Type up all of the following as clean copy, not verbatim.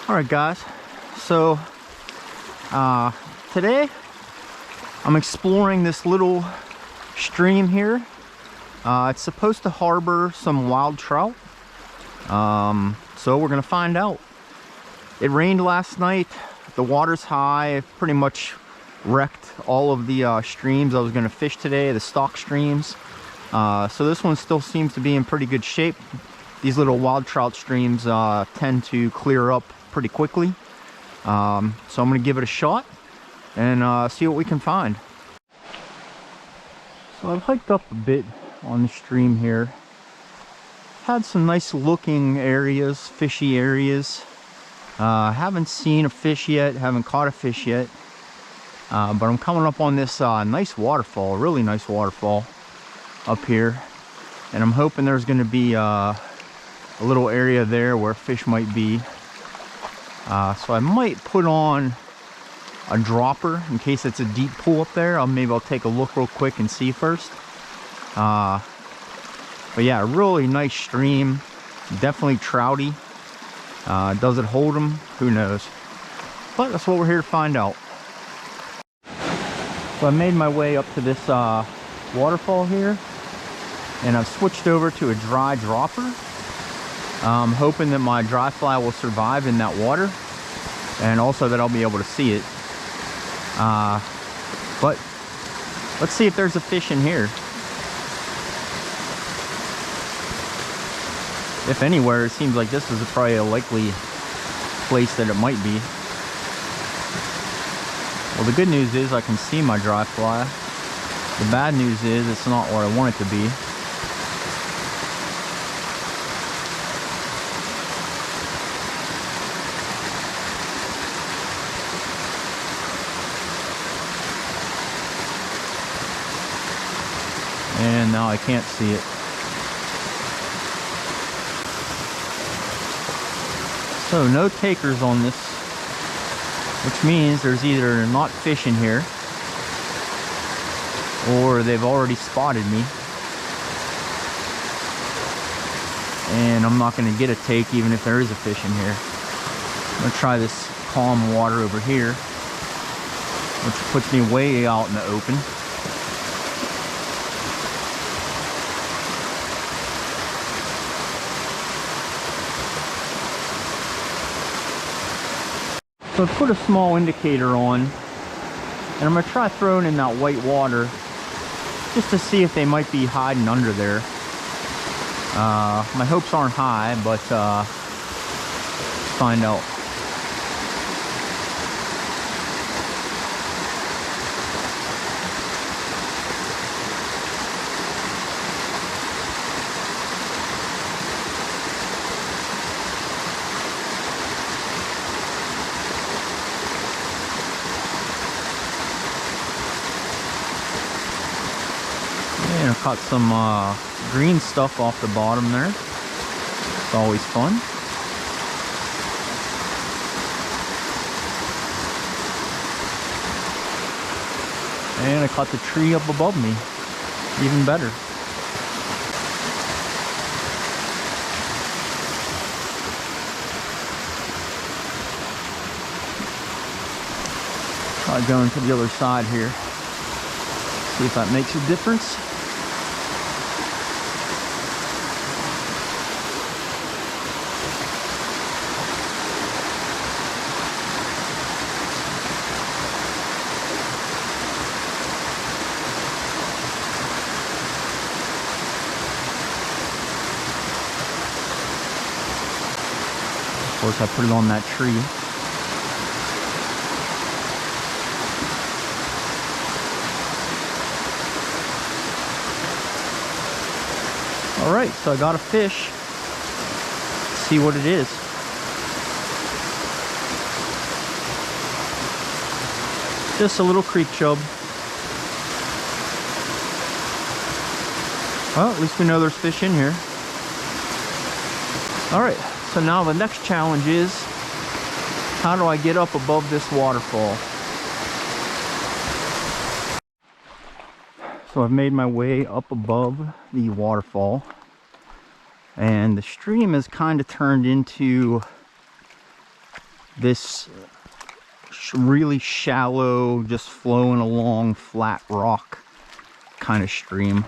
All right, guys. So today I'm exploring this little stream here. It's supposed to harbor some wild trout. So we're gonna find out. It rained last night. The water's high. It pretty much wrecked all of the streams I was gonna fish today, the stock streams. So this one still seems to be in pretty good shape. These little wild trout streams tend to clear up pretty quickly. So I'm gonna give it a shot and see what we can find. So I've hiked up a bit on the stream here. Had some nice looking areas, fishy areas. Haven't seen a fish yet, haven't caught a fish yet. But I'm coming up on this nice waterfall, really nice waterfall up here. And I'm hoping there's gonna be a little area there where fish might be. So I might put on a dropper in case it's a deep pool up there. Maybe I'll take a look real quick and see first. But yeah, really nice stream, definitely trouty. Does it hold them? Who knows? But that's what we're here to find out. So I made my way up to this waterfall here, and I've switched over to a dry dropper. I'm hoping that my dry fly will survive in that water, and also that I'll be able to see it. But let's see if there's a fish in here. If anywhere, it seems like this is probably a likely place that it might be. Well, the good news is I can see my dry fly. The bad news is it's not where I want it to be. And now I can't see it. So no takers on this, which means there's either not fish in here or they've already spotted me. And I'm not going to get a take even if there is a fish in here. I'm going to try this calm water over here, which puts me way out in the open. So I put a small indicator on, and I'm going to try throwing in that white water just to see if they might be hiding under there. My hopes aren't high, but let's find out. And I caught some green stuff off the bottom there. It's always fun. And I caught the tree up above me. Even better. Try going to the other side here. See if that makes a difference. Of course, I put it on that tree. All right, so I got a fish. Let's see what it is. Just a little creek chub. Well, at least we know there's fish in here. All right, so now the next challenge is, how do I get up above this waterfall? So I've made my way up above the waterfall, and the stream has kind of turned into this really shallow, just flowing along flat rock kind of stream.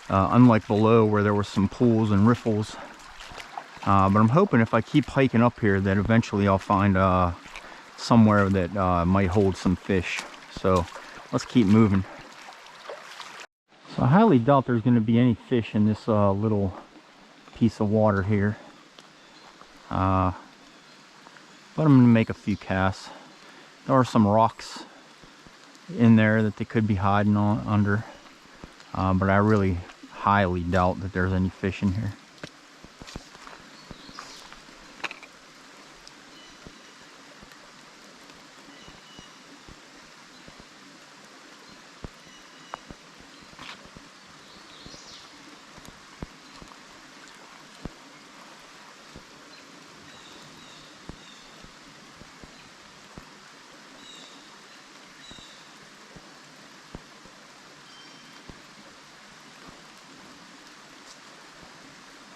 Unlike below where there was some pools and riffles. But I'm hoping if I keep hiking up here that eventually I'll find somewhere that might hold some fish. So let's keep moving. So I highly doubt there's going to be any fish in this little piece of water here. But I'm going to make a few casts. There are some rocks in there that they could be hiding under. But I really highly doubt that there's any fish in here.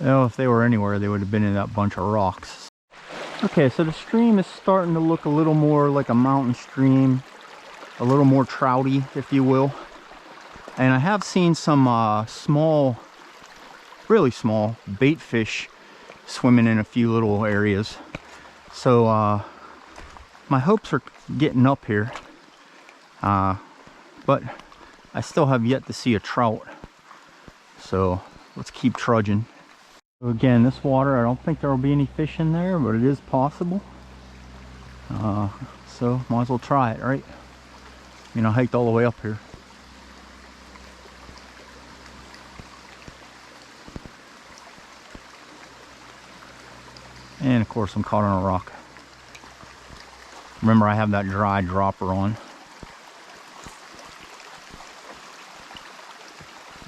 Oh, if they were anywhere, they would have been in that bunch of rocks. Okay, so the stream is starting to look a little more like a mountain stream, a little more trouty, if you will. And I have seen some small, really small bait fish swimming in a few little areas. So my hopes are getting up here, but I still have yet to see a trout. So let's keep trudging. Again, this water, I don't think there will be any fish in there, but it is possible. So might as well try it, right? You know, I hiked all the way up here. And of course I'm caught on a rock. Remember, I have that dry dropper on.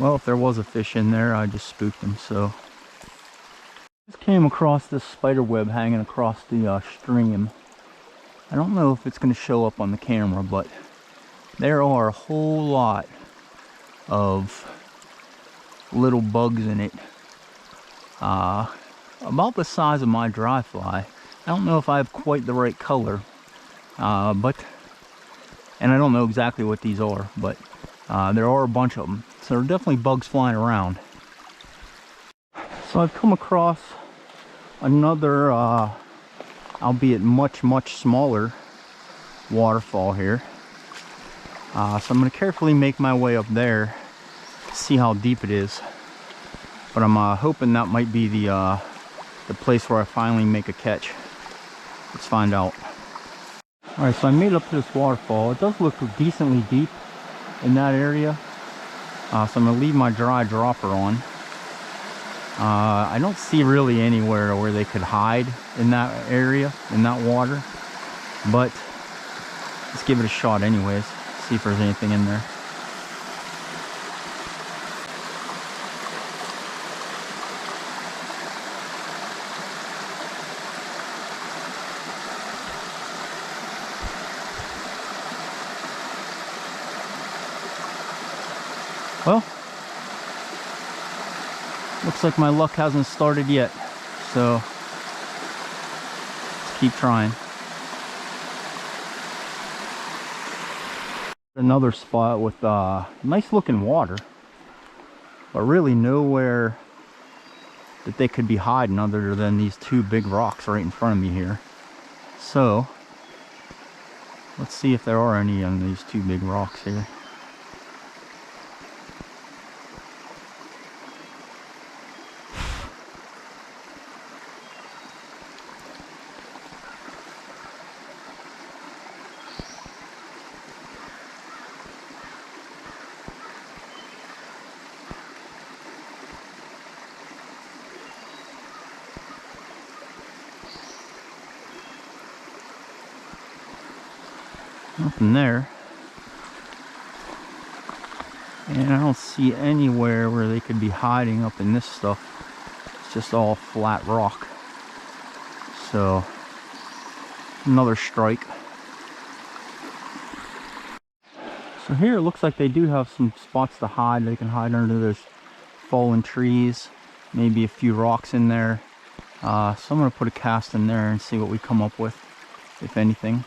Well, if there was a fish in there, I just spooked him, so. Just came across this spider web hanging across the stream. I don't know if it's going to show up on the camera, but there are a whole lot of little bugs in it. About the size of my dry fly. I don't know if I have quite the right color, and I don't know exactly what these are, but there are a bunch of them. So there are definitely bugs flying around. So I've come across another, albeit much smaller waterfall here. So I'm going to carefully make my way up there, see how deep it is. But I'm hoping that might be the place where I finally make a catch. Let's find out. Alright, so I made it up to this waterfall. It does look decently deep in that area. So I'm going to leave my dry dropper on. I don't see really anywhere where they could hide in that area, in that water. But let's give it a shot anyways. See if there's anything in there. Well, looks like my luck hasn't started yet, so let's keep trying. Another spot with nice looking water, but really nowhere that they could be hiding other than these two big rocks right in front of me here. So let's see if there are any on these two big rocks here. Nothing there. And I don't see anywhere where they could be hiding up in this stuff. It's just all flat rock. So, another strike. So here it looks like they do have some spots to hide. They can hide under those fallen trees. Maybe a few rocks in there. So I'm going to put a cast in there and see what we come up with. if anything.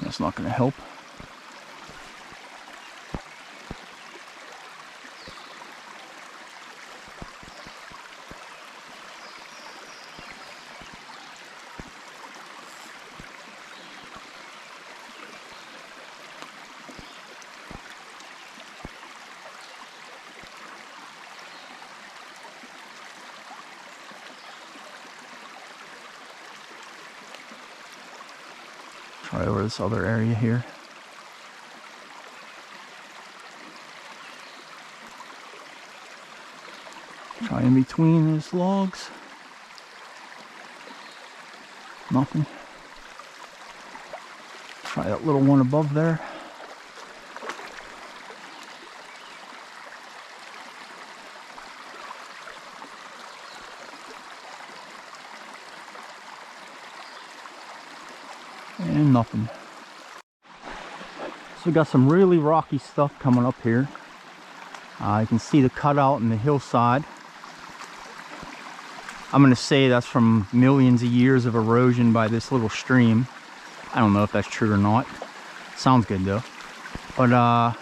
That's not going to help. Try over this other area here. Try in between these logs. Nothing. Try that little one above there. And nothing. So we got some really rocky stuff coming up here. You can see the cutout in the hillside. I'm going to say that's from millions of years of erosion by this little stream. I don't know if that's true or not. Sounds good though. But I'm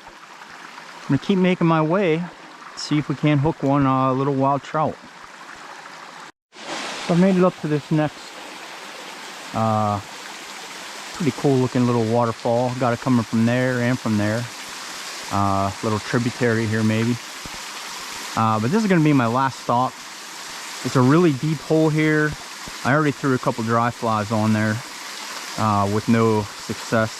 going to keep making my way, see if we can hook one little wild trout. So I made it up to this next pretty cool looking little waterfall. Got it coming from there and from there. Little tributary here maybe. But this is going to be my last stop. It's a really deep hole here. I already threw a couple dry flies on there with no success.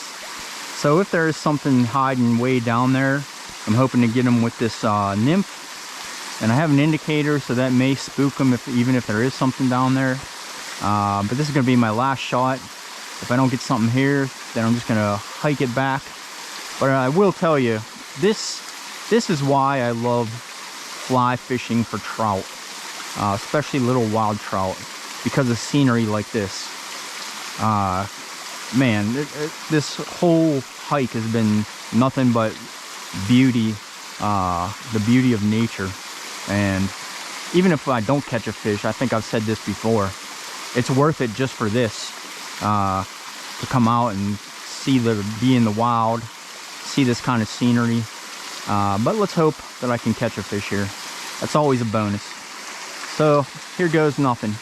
So if there is something hiding way down there, I'm hoping to get them with this nymph. And I have an indicator, so that may spook them even if there is something down there. But this is going to be my last shot. If I don't get something here, then I'm just going to hike it back. But I will tell you, this is why I love fly fishing for trout. Especially little wild trout, because of scenery like this. Man, this whole hike has been nothing but beauty, the beauty of nature. And even if I don't catch a fish, I think I've said this before, it's worth it just for this, to come out and be in the wild, see this kind of scenery. But let's hope that I can catch a fish here. That's always a bonus. So here goes nothing.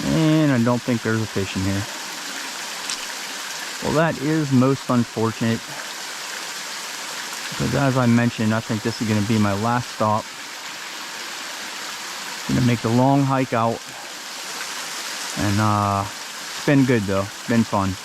And I don't think there's a fish in here. Well, that is most unfortunate. Because as I mentioned, I think this is going to be my last stop. Going to make the long hike out. And it's been good though. It's been fun.